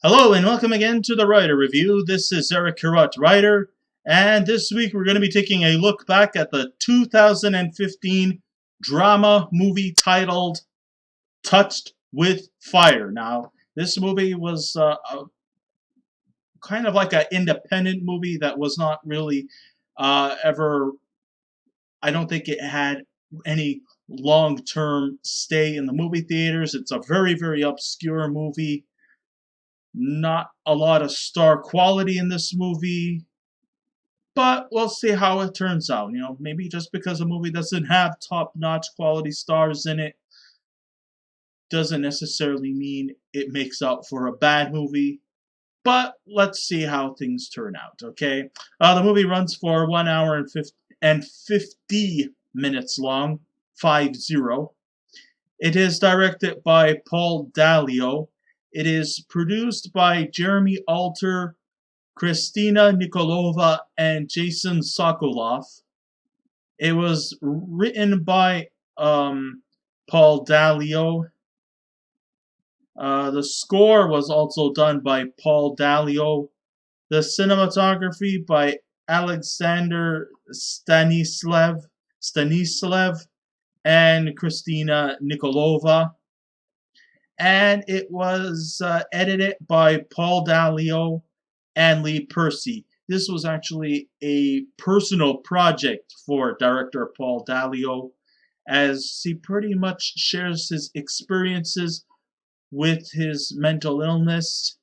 Hello and welcome again to the Writer Review. This is Eric Carrot, writer, and this week we're going to be taking a look back at the 2015 drama movie titled Touched with Fire. Now, this movie was kind of like an independent movie that was not really ever, I don't think it had any long-term stay in the movie theaters. It's a very, very obscure movie. Not a lot of star quality in this movie, but we'll see how it turns out. Maybe just because a movie doesn't have top-notch quality stars in it doesn't necessarily mean it makes out for a bad movie. But let's see how things turn out, okay? The movie runs for 1 hour and 50 minutes long, 50. It is directed by Paul Dalio. It is produced by Jeremy Alter, Kristina Nikolova, and Jason Sokolov. It was written by Paul Dalio. The score was also done by Paul Dalio. The cinematography by Alexander Stanislev and Kristina Nikolova. And it was edited by Paul Dalio and Lee Percy. This was actually a personal project for director Paul Dalio, as he pretty much shares his experiences with his mental illness.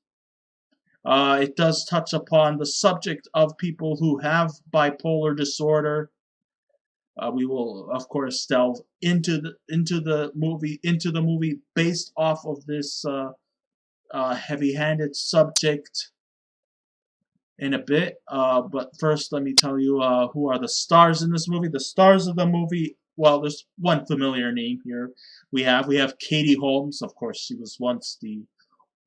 It does touch upon the subject of people who have bipolar disorder. We will, of course, delve into the movie based off of this heavy-handed subject in a bit. But first, let me tell you who are the stars in this movie. The stars of the movie. Well, there's one familiar name here. We have Katie Holmes. Of course, she was once the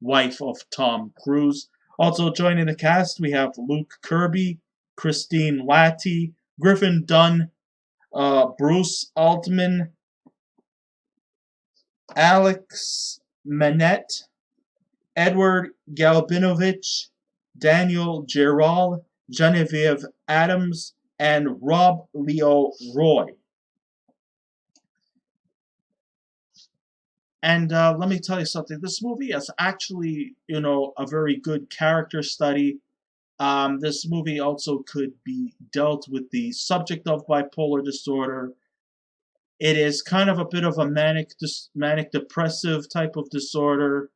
wife of Tom Cruise. Also joining the cast, we have Luke Kirby, Christine Lathi, Griffin Dunne, Bruce Altman, Alex Manette, Edward Galbinovich, Daniel Gerroll, Genevieve Adams, and Rob Leo Roy. And let me tell you something. This movie is actually, a very good character study. This movie also could be dealt with the subject of bipolar disorder. It is kind of a bit of a manic depressive type of disorder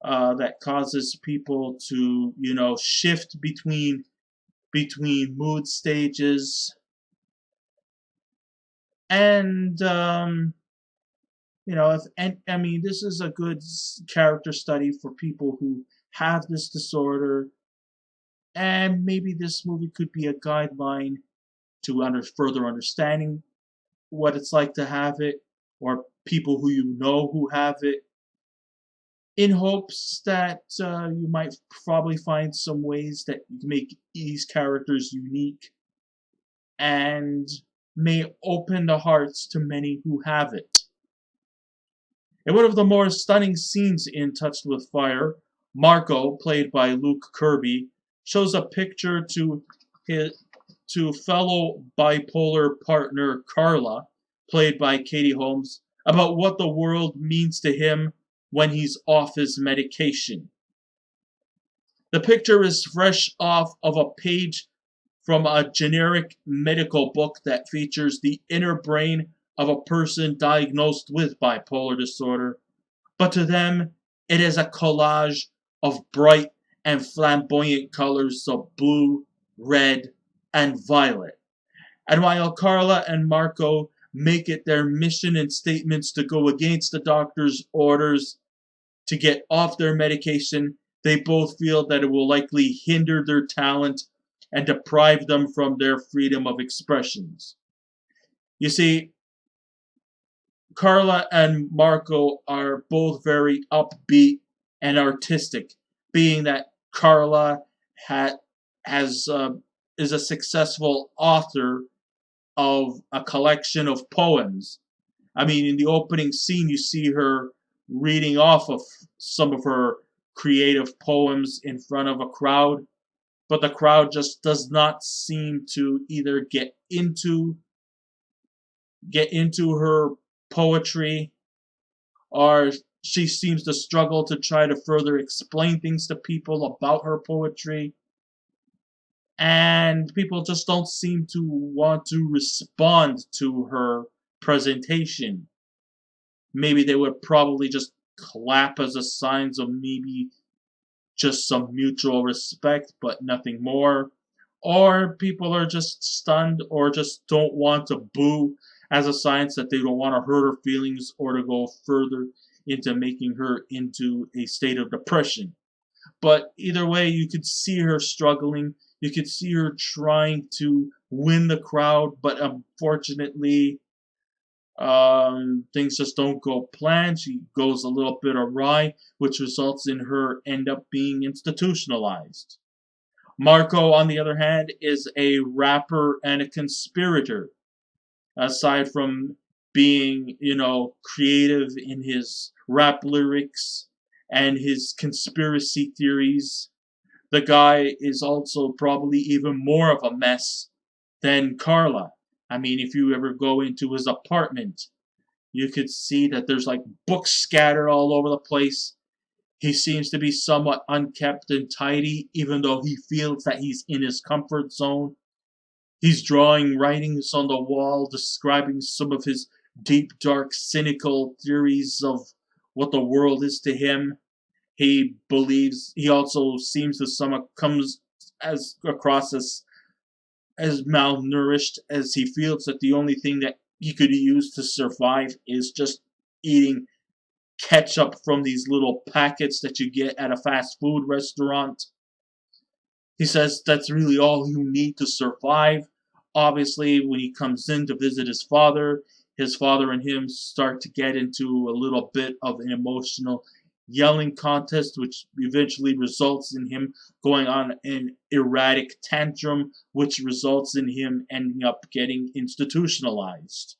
that causes people to, shift between mood stages. And this is a good character study for people who have this disorder. And maybe this movie could be a guideline to further understanding what it's like to have it, or people who who have it, in hopes that you might probably find some ways that you can make these characters unique and may open the hearts to many who have it. In one of the more stunning scenes in Touched with Fire, Marco, played by Luke Kirby, shows a picture to fellow bipolar partner Carla, played by Katie Holmes, about what the world means to him when he's off his medication. The picture is fresh off of a page from a generic medical book that features the inner brain of a person diagnosed with bipolar disorder, but to them it is a collage of bright and flamboyant colors of blue, red, and violet. And while Carla and Marco make it their mission and statements to go against the doctor's orders to get off their medication, they both feel that it will likely hinder their talent and deprive them from their freedom of expressions. You see, Carla and Marco are both very upbeat and artistic, being that Carla is a successful author of a collection of poems. I mean, in the opening scene, you see her reading off of some of her creative poems in front of a crowd, but the crowd just does not seem to either get into her poetry, or she seems to struggle to try to further explain things to people about her poetry, and people just don't seem to want to respond to her presentation. Maybe they would probably just clap as a sign of maybe just some mutual respect, but nothing more. Or people are just stunned or just don't want to boo as a sign that they don't want to hurt her feelings or to go further into making her into a state of depression. But either way, you could see her struggling. You could see her trying to win the crowd, but unfortunately, things just don't go planned. She goes a little bit awry, which results in her end up being institutionalized. Marco, on the other hand, is a rapper and a conspirator. Aside from being, creative in his rap lyrics and his conspiracy theories, the guy is also probably even more of a mess than Carla. I mean, if you ever go into his apartment, you could see that there's like books scattered all over the place. He seems to be somewhat unkept and tidy, even though he feels that he's in his comfort zone. He's drawing writings on the wall describing some of his deep, dark, cynical theories of what the world is to him. He also seems to somewhat comes as across as malnourished, as he feels that the only thing that he could use to survive is just eating ketchup from these little packets that you get at a fast food restaurant. He says that's really all you need to survive. Obviously, when he comes in to visit his father and him start to get into a little bit of an emotional yelling contest, which eventually results in him going on an erratic tantrum, which results in him ending up getting institutionalized.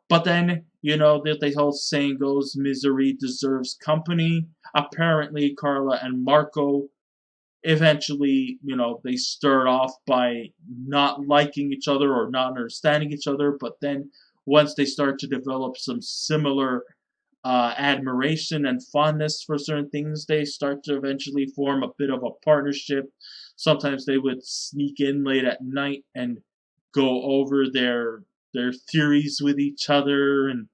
But then, the whole saying goes, misery deserves company. Apparently, Carla and Marco eventually, they start off by not liking each other or not understanding each other, but then once they start to develop some similar admiration and fondness for certain things, they start to eventually form a bit of a partnership. Sometimes they would sneak in late at night and go over their theories with each other, and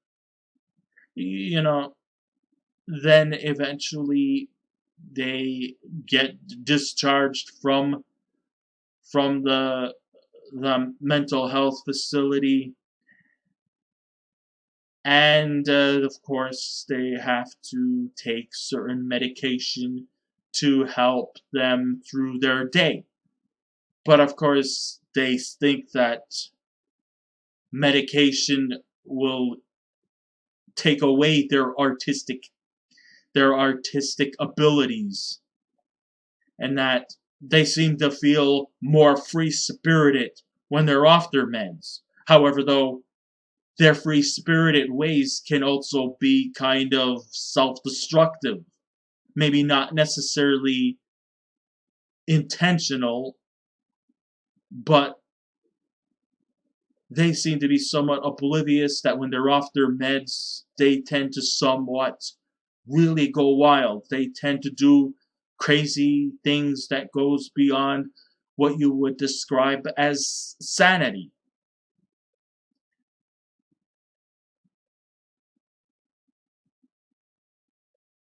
then eventually they get discharged from the mental health facility, and of course they have to take certain medication to help them through their day. But of course they think that medication will take away their artistic abilities, and that they seem to feel more free spirited when they're off their meds. However, though, their free spirited ways can also be kind of self destructive. Maybe not necessarily intentional, but they seem to be somewhat oblivious that when they're off their meds, they tend to somewhat really go wild. They tend to do crazy things that goes beyond what you would describe as sanity.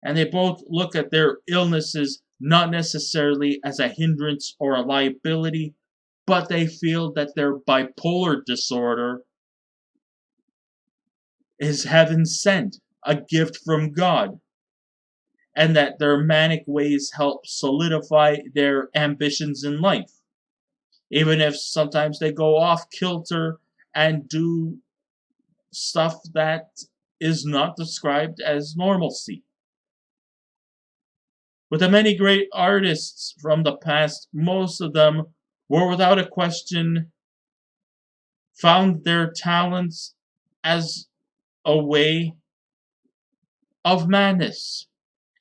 And they both look at their illnesses not necessarily as a hindrance or a liability, but they feel that their bipolar disorder is heaven sent, a gift from God, and that their manic ways help solidify their ambitions in life, even if sometimes they go off kilter and do stuff that is not described as normalcy. With the many great artists from the past, most of them were without a question found their talents as a way of madness.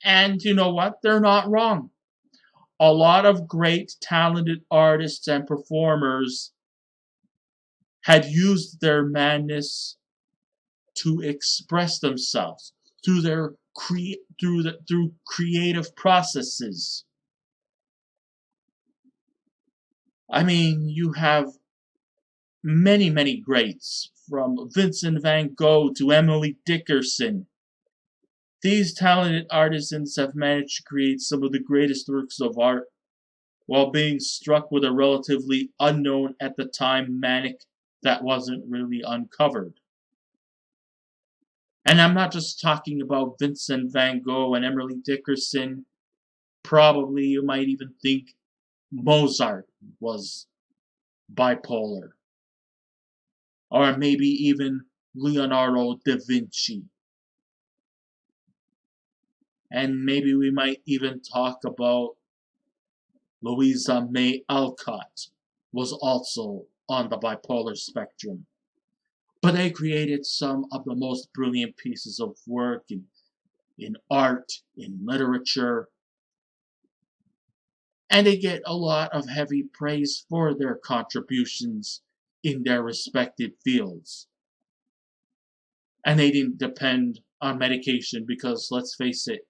And you know what? They're not wrong. A lot of great, talented artists and performers had used their madness to express themselves through their through creative processes. I mean, you have many greats, from Vincent van Gogh to Emily Dickinson. These talented artisans have managed to create some of the greatest works of art while being struck with a relatively unknown at the time manic that wasn't really uncovered. And I'm not just talking about Vincent van Gogh and Emily Dickinson. Probably you might even think Mozart was bipolar. Or maybe even Leonardo da Vinci. And maybe we might even talk about Louisa May Alcott was also on the bipolar spectrum. But they created some of the most brilliant pieces of work in art, in literature, and they get a lot of heavy praise for their contributions in their respective fields. And they didn't depend on medication because, let's face it,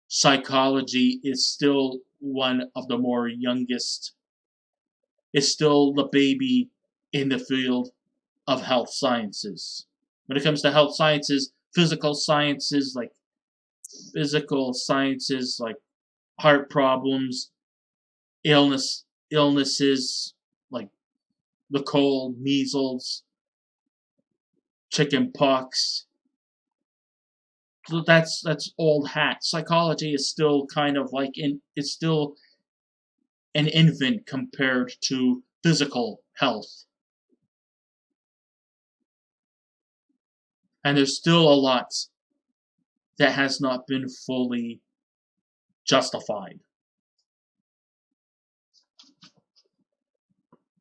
psychology is still one of the more youngest, is still the baby in the field of health sciences. When it comes to health sciences, physical sciences like heart problems, illnesses like the cold, measles, chicken pox. So that's old hat. Psychology is still kind of like it's still an infant compared to physical health. And there's still a lot that has not been fully justified.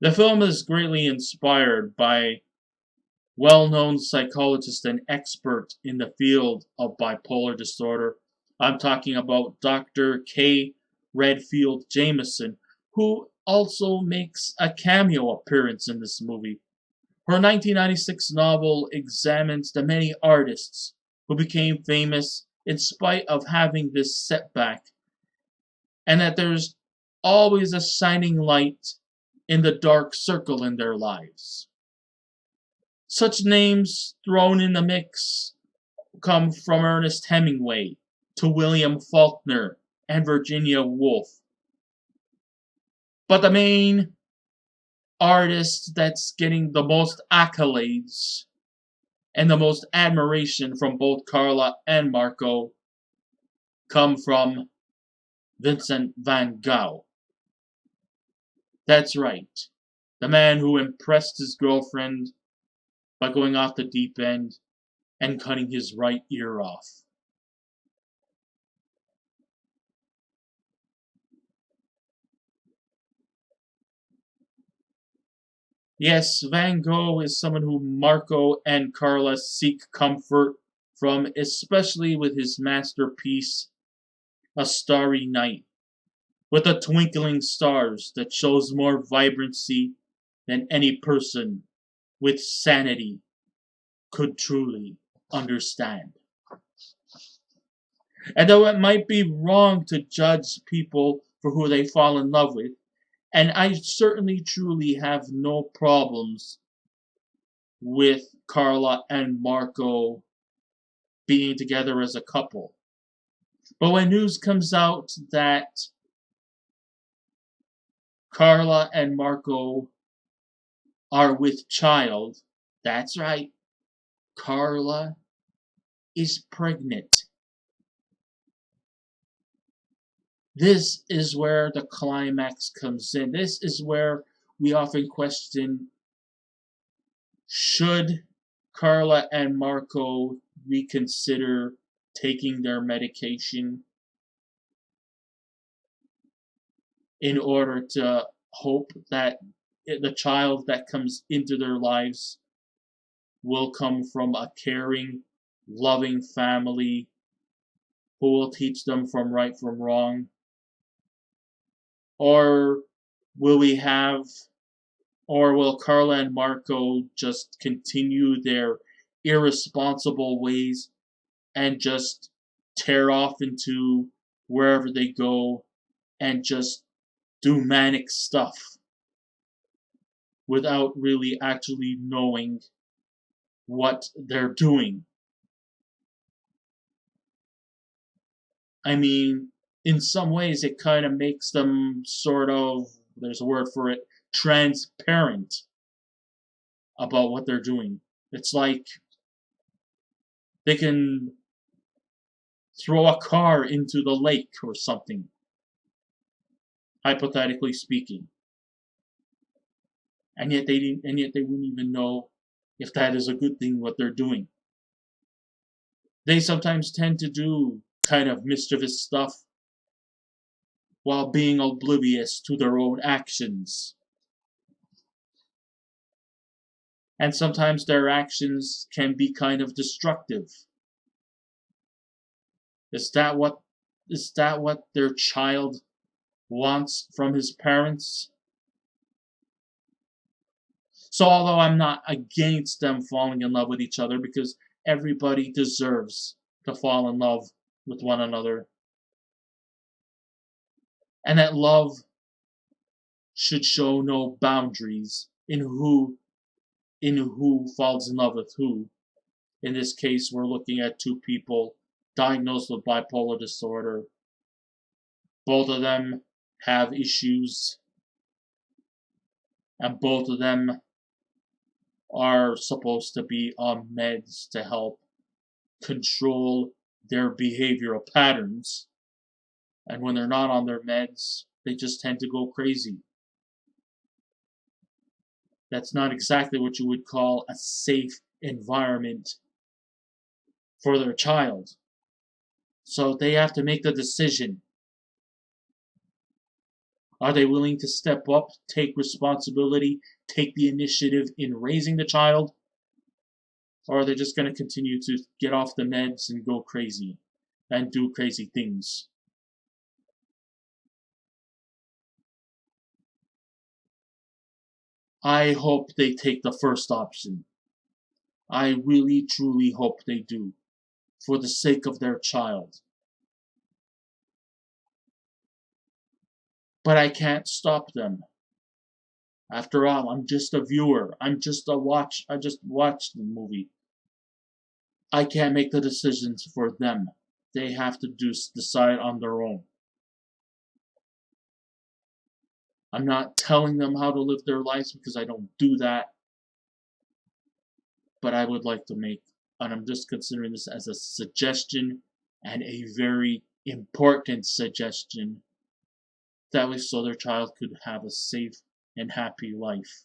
The film is greatly inspired by well-known psychologist and expert in the field of bipolar disorder. I'm talking about Dr. K. Redfield-Jamison, who also makes a cameo appearance in this movie. Her 1996 novel examines the many artists who became famous in spite of having this setback, and that there's always a shining light in the dark circle in their lives. Such names thrown in the mix come from Ernest Hemingway to William Faulkner and Virginia Woolf. But the main artist that's getting the most accolades and the most admiration from both Carla and Marco come from Vincent van Gogh. That's right, the man who impressed his girlfriend by going off the deep end and cutting his right ear off. Yes, Van Gogh is someone who Marco and Carla seek comfort from, especially with his masterpiece, A Starry Night, with the twinkling stars that shows more vibrancy than any person with sanity could truly understand. And though it might be wrong to judge people for who they fall in love with, and I certainly truly have no problems with Carla and Marco being together as a couple. But when news comes out that Carla and Marco are with child, that's right, Carla is pregnant. This is where the climax comes in. This is where we often question, should Carla and Marco reconsider taking their medication in order to hope that the child that comes into their lives will come from a caring, loving family who will teach them from right from wrong? Or will we have, or will Carla and Marco just continue their irresponsible ways and just tear off into wherever they go and just do manic stuff without really actually knowing what they're doing? I mean, in some ways, it kind of makes them sort of, there's a word for it, transparent about what they're doing. It's like they can throw a car into the lake or something, hypothetically speaking. And yet they wouldn't even know if that is a good thing what they're doing. They sometimes tend to do kind of mischievous stuff while being oblivious to their own actions. And sometimes their actions can be kind of destructive. Is that what their child wants from his parents? So although I'm not against them falling in love with each other, because everybody deserves to fall in love with one another, and that love should show no boundaries in who falls in love with who. In this case, we're looking at two people diagnosed with bipolar disorder. Both of them have issues, and both of them are supposed to be on meds to help control their behavioral patterns. And when they're not on their meds, they just tend to go crazy. That's not exactly what you would call a safe environment for their child. So they have to make the decision. Are they willing to step up, take responsibility, take the initiative in raising the child? Or are they just going to continue to get off the meds and go crazy and do crazy things? I hope they take the first option. I really, truly hope they do, for the sake of their child. But I can't stop them. After all, I'm just a viewer. I just watched the movie. I can't make the decisions for them. They have to decide on their own. I'm not telling them how to live their lives because I don't do that. But I would like to make, and I'm just considering this as a suggestion, and a very important suggestion, that way so their child could have a safe and happy life.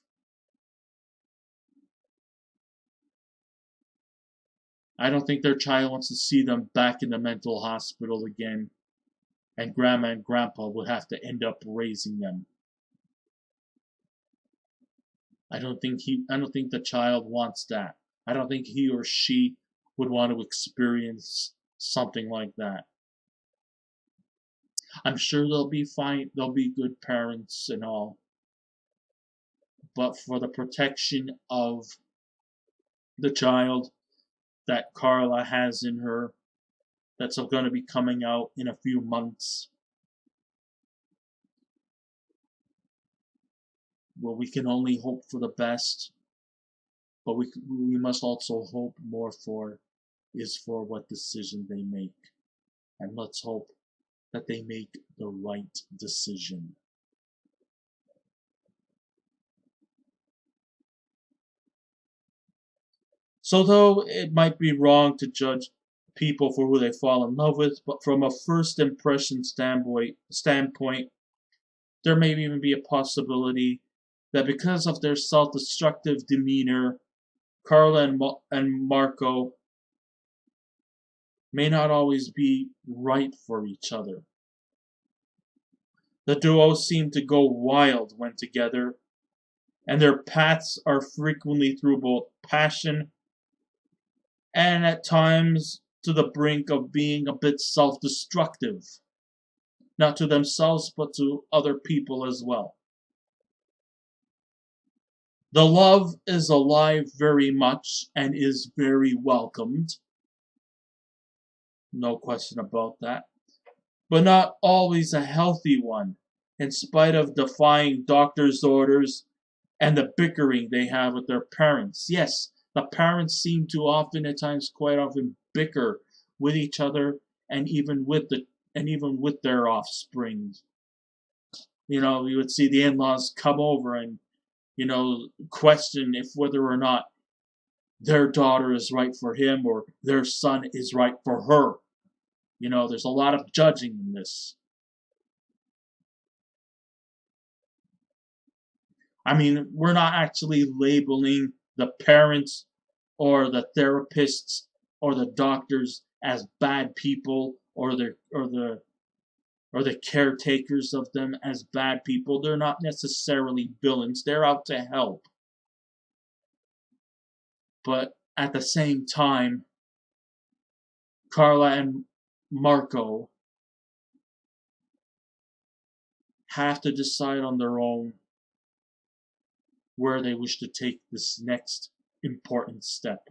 I don't think their child wants to see them back in the mental hospital again, and grandma and grandpa will have to end up raising them. I don't think the child wants that. I don't think he or she would want to experience something like that. I'm sure they'll be fine, they'll be good parents and all. But for the protection of the child that Carla has in her, that's going to be coming out in a few months, well, we can only hope for the best, but we must also hope more for what decision they make. And let's hope that they make the right decision. So though it might be wrong to judge people for who they fall in love with, but from a first impression standpoint, there may even be a possibility that because of their self-destructive demeanor, Carla and Marco may not always be right for each other. The duo seem to go wild when together, and their paths are frequently through both passion and at times to the brink of being a bit self-destructive. Not to themselves, but to other people as well. The love is alive very much and is very welcomed. No question about that. But not always a healthy one, in spite of defying doctor's orders and the bickering they have with their parents. Yes, the parents seem to often, at times, quite often, bicker with each other and even with their offspring. You would see the in-laws come over and question if whether or not their daughter is right for him or their son is right for her. There's a lot of judging in this. I mean, we're not actually labeling the parents or the therapists or the doctors as bad people or the caretakers of them as bad people. They're not necessarily villains. They're out to help. But at the same time, Carla and Marco have to decide on their own where they wish to take this next important step.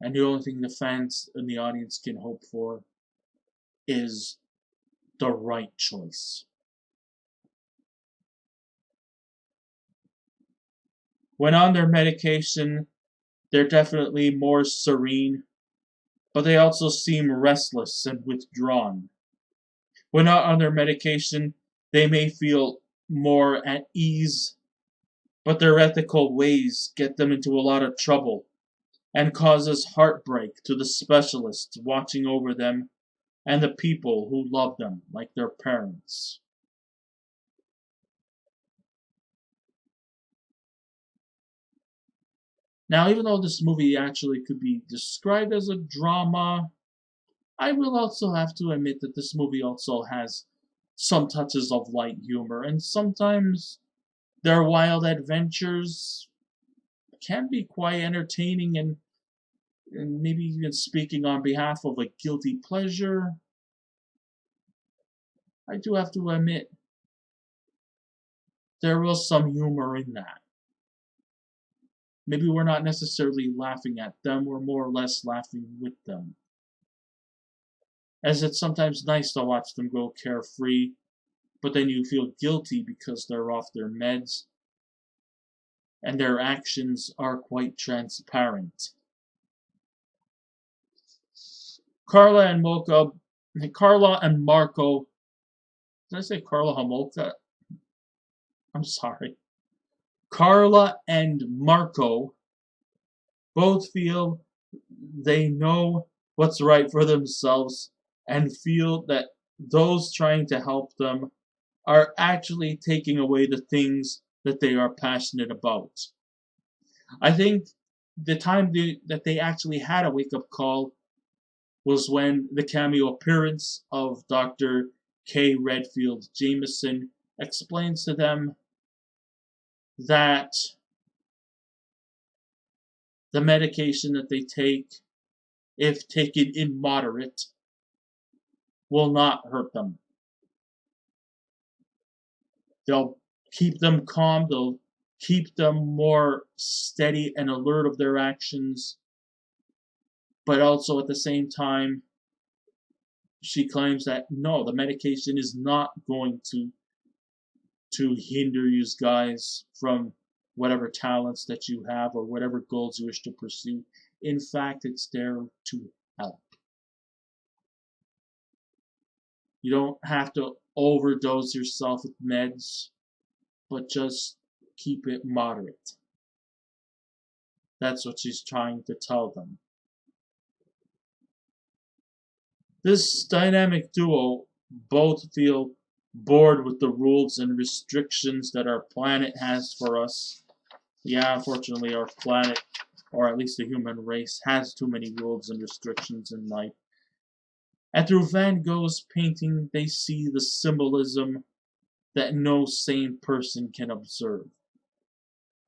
And the only thing the fans and the audience can hope for is the right choice. When on their medication, they're definitely more serene, but they also seem restless and withdrawn. When not on their medication, they may feel more at ease, but their ethical ways get them into a lot of trouble and causes heartbreak to the specialists watching over them and the people who love them like their parents. Now, even though this movie actually could be described as a drama, I will also have to admit that this movie also has some touches of light humor, and sometimes their wild adventures can be quite entertaining and maybe even speaking on behalf of a guilty pleasure. I do have to admit, there was some humor in that. Maybe we're not necessarily laughing at them, we're more or less laughing with them. As it's sometimes nice to watch them go carefree, but then you feel guilty because they're off their meds, and their actions are quite transparent. Carla and Marco. Did I say Carla Homolka? I'm sorry. Carla and Marco both feel they know what's right for themselves and feel that those trying to help them are actually taking away the things that they are passionate about. I think the time that they actually had a wake-up call was when the cameo appearance of Dr. K. Redfield-Jamison explains to them that the medication that they take, if taken in moderate, will not hurt them. They'll keep them calm, they'll keep them more steady and alert of their actions, but also at the same time, she claims that no, the medication is not going to hinder you guys from whatever talents that you have or whatever goals you wish to pursue. In fact, it's there to help. You don't have to overdose yourself with meds, but just keep it moderate. That's what she's trying to tell them. This dynamic duo both feel bored with the rules and restrictions that our planet has for us. Yeah, unfortunately, our planet, or at least the human race, has too many rules and restrictions in life. And through Van Gogh's painting, they see the symbolism that no sane person can observe.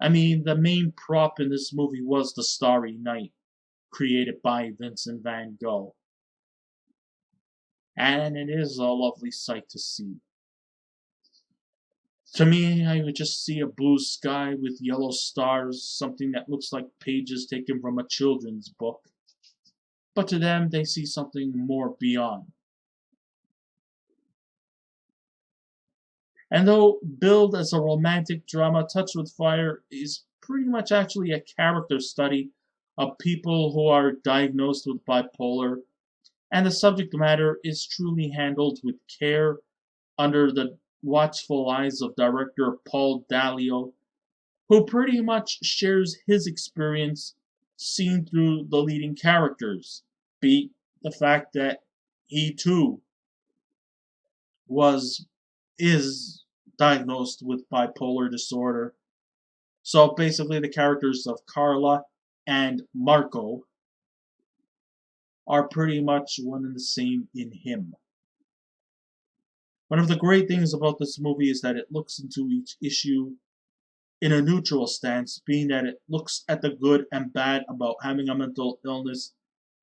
I mean, the main prop in this movie was the Starry Night. created by Vincent van Gogh. And it is a lovely sight to see. To me, I would just see a blue sky with yellow stars, something that looks like pages taken from a children's book. But to them, they see something more beyond. And though billed as a romantic drama, Touched with Fire is pretty much actually a character study of people who are diagnosed with bipolar, and the subject matter is truly handled with care under the watchful eyes of director Paul Dalio, who pretty much shares his experience seen through the leading characters, be the fact that he too is diagnosed with bipolar disorder. So basically the characters of Carla and Marco are pretty much one and the same in him. One of the great things about this movie is that it looks into each issue in a neutral stance, being that it looks at the good and bad about having a mental illness,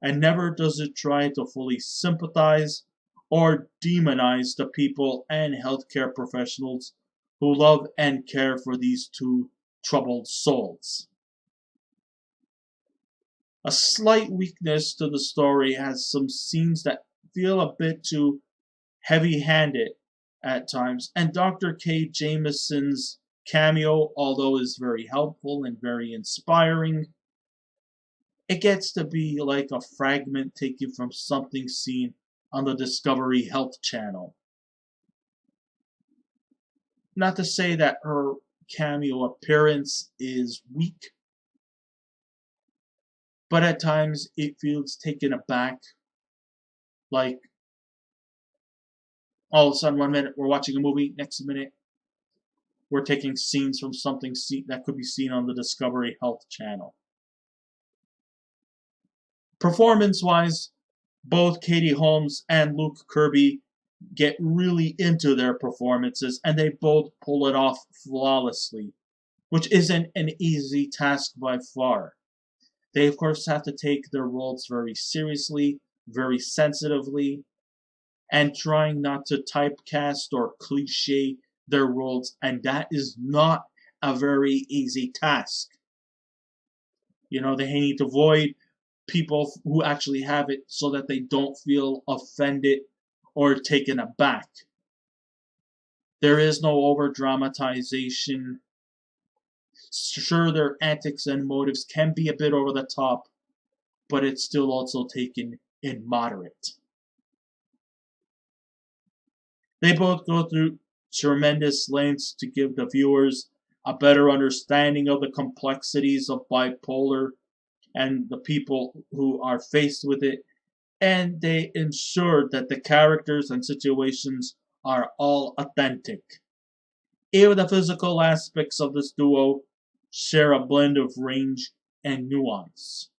and never does it try to fully sympathize or demonize the people and healthcare professionals who love and care for these two troubled souls. A slight weakness to the story has some scenes that feel a bit too heavy-handed at times, and Dr. K. Jamison's cameo, although is very helpful and very inspiring, it gets to be like a fragment taken from something seen on the Discovery Health Channel. Not to say that her cameo appearance is weak, but at times it feels taken aback, like all of a sudden 1 minute we're watching a movie, next minute we're taking scenes from something that could be seen on the Discovery Health Channel. Performance-wise, both Katie Holmes and Luke Kirby get really into their performances, and they both pull it off flawlessly, which isn't an easy task by far. They, of course, have to take their roles very seriously, very sensitively, and trying not to typecast or cliche their roles, and that is not a very easy task. You know, they need to avoid people who actually have it so that they don't feel offended or taken aback. There is no over dramatization. Sure, their antics and motives can be a bit over the top, but it's still also taken in moderate. They both go through tremendous lengths to give the viewers a better understanding of the complexities of bipolar and the people who are faced with it, and they ensure that the characters and situations are all authentic. Even the physical aspects of this duo share a blend of range and nuance.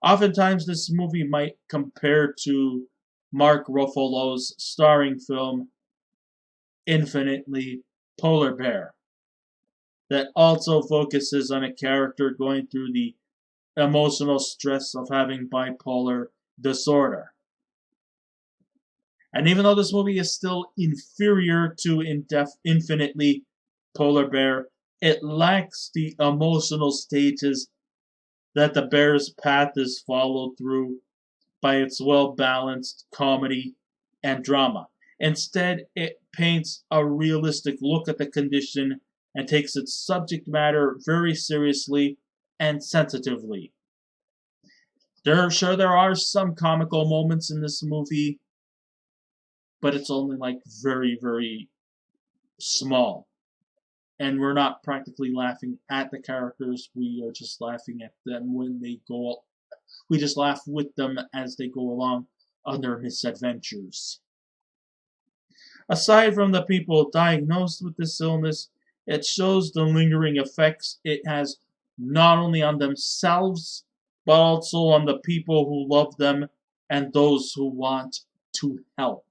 Oftentimes, this movie might compare to Mark Ruffalo's starring film Infinitely Polar Bear, that also focuses on a character going through the emotional stress of having bipolar disorder. And even though this movie is still inferior to Infinitely Polar Bear, it lacks the emotional stages that the bear's path is followed through by its well-balanced comedy and drama. Instead, it paints a realistic look at the condition and takes its subject matter very seriously and sensitively. There are some comical moments in this movie, but it's only like very, very small. And we're not practically laughing at the characters, we are just laughing at them when they go. We just laugh with them as they go along on their misadventures. Aside from the people diagnosed with this illness, it shows the lingering effects it has not only on themselves, but also on the people who love them and those who want to help.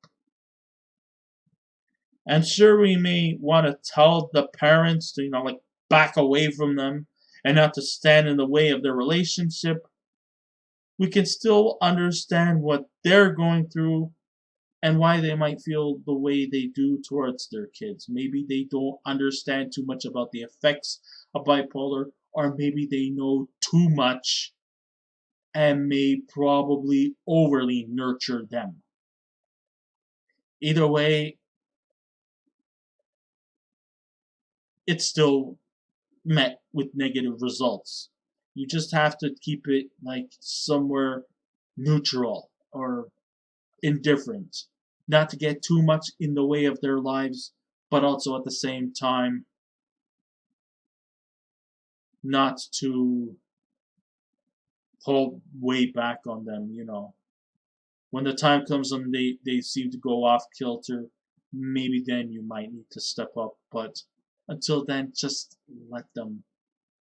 And sure, we may want to tell the parents to, like, back away from them and not to stand in the way of their relationship. we can still understand what they're going through and why they might feel the way they do towards their kids. Maybe they don't understand too much about the effects of bipolar, or maybe they know too much and may probably overly nurture them. Either way, it's still met with negative results. You just have to keep it like somewhere neutral or indifferent, not to get too much in the way of their lives, but also at the same time not to hold way back on them, you know. When the time comes and they seem to go off kilter, maybe then you might need to step up. But until then, just let them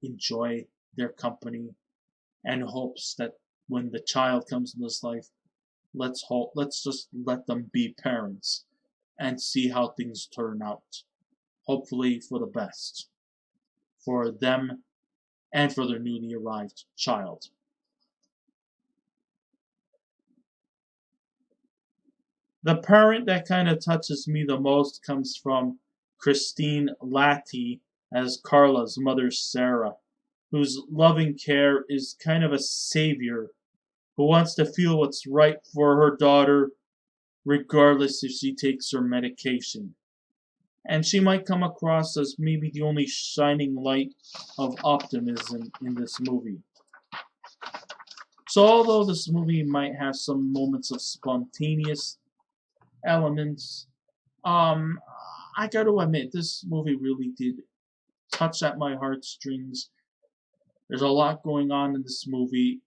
enjoy their company and hopes that when the child comes in this life, let's just let them be parents and see how things turn out. Hopefully for the best. For them and for their newly arrived child. The parent that kind of touches me the most comes from Christine Lathi as Carla's mother, Sarah, whose loving care is kind of a savior who wants to feel what's right for her daughter, regardless if she takes her medication. And she might come across as maybe the only shining light of optimism in this movie. So, although this movie might have some moments of spontaneous elements, I got to admit, this movie really did touch at my heartstrings. There's a lot going on in this movie.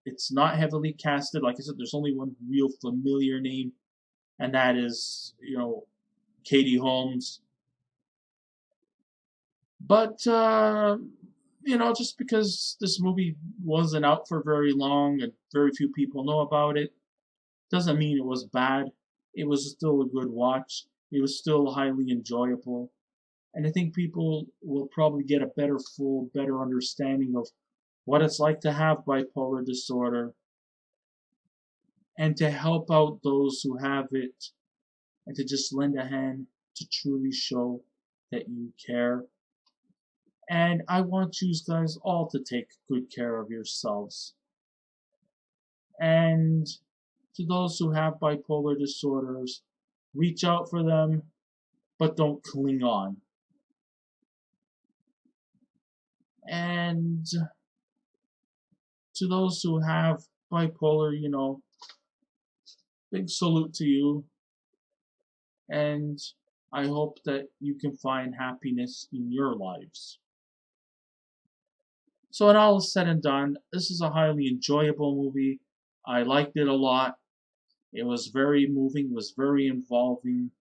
It's not heavily casted. Like I said, there's only one real familiar name, and that is, Katie Holmes. But, just because this movie wasn't out for very long and very few people know about it, doesn't mean it was bad. It was still a good watch. It was still highly enjoyable. And I think people will probably get a better understanding of what it's like to have bipolar disorder and to help out those who have it and to just lend a hand to truly show that you care. And I want you guys all to take good care of yourselves. And to those who have bipolar disorders, reach out for them, but don't cling on. And to those who have bipolar, big salute to you. And I hope that you can find happiness in your lives. So when all is said and done, this is a highly enjoyable movie. I liked it a lot. It was very moving, it was very involving,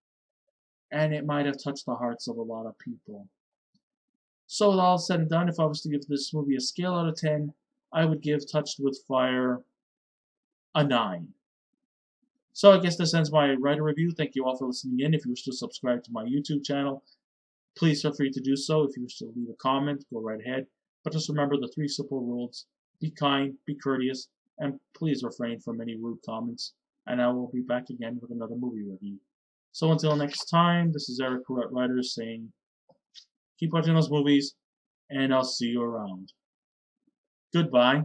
and it might have touched the hearts of a lot of people. So with all said and done, if I was to give this movie a scale out of 10, I would give Touched with Fire a 9. So I guess this ends my writer review. Thank you all for listening in. If you wish to subscribe to my YouTube channel, please feel free to do so. If you wish to leave a comment, go right ahead. But just remember the 3 simple rules. Be kind, be courteous, and please refrain from any rude comments. And I will be back again with another movie review. So until next time, this is Eric Correct Writer saying, keep watching those movies, and I'll see you around. Goodbye.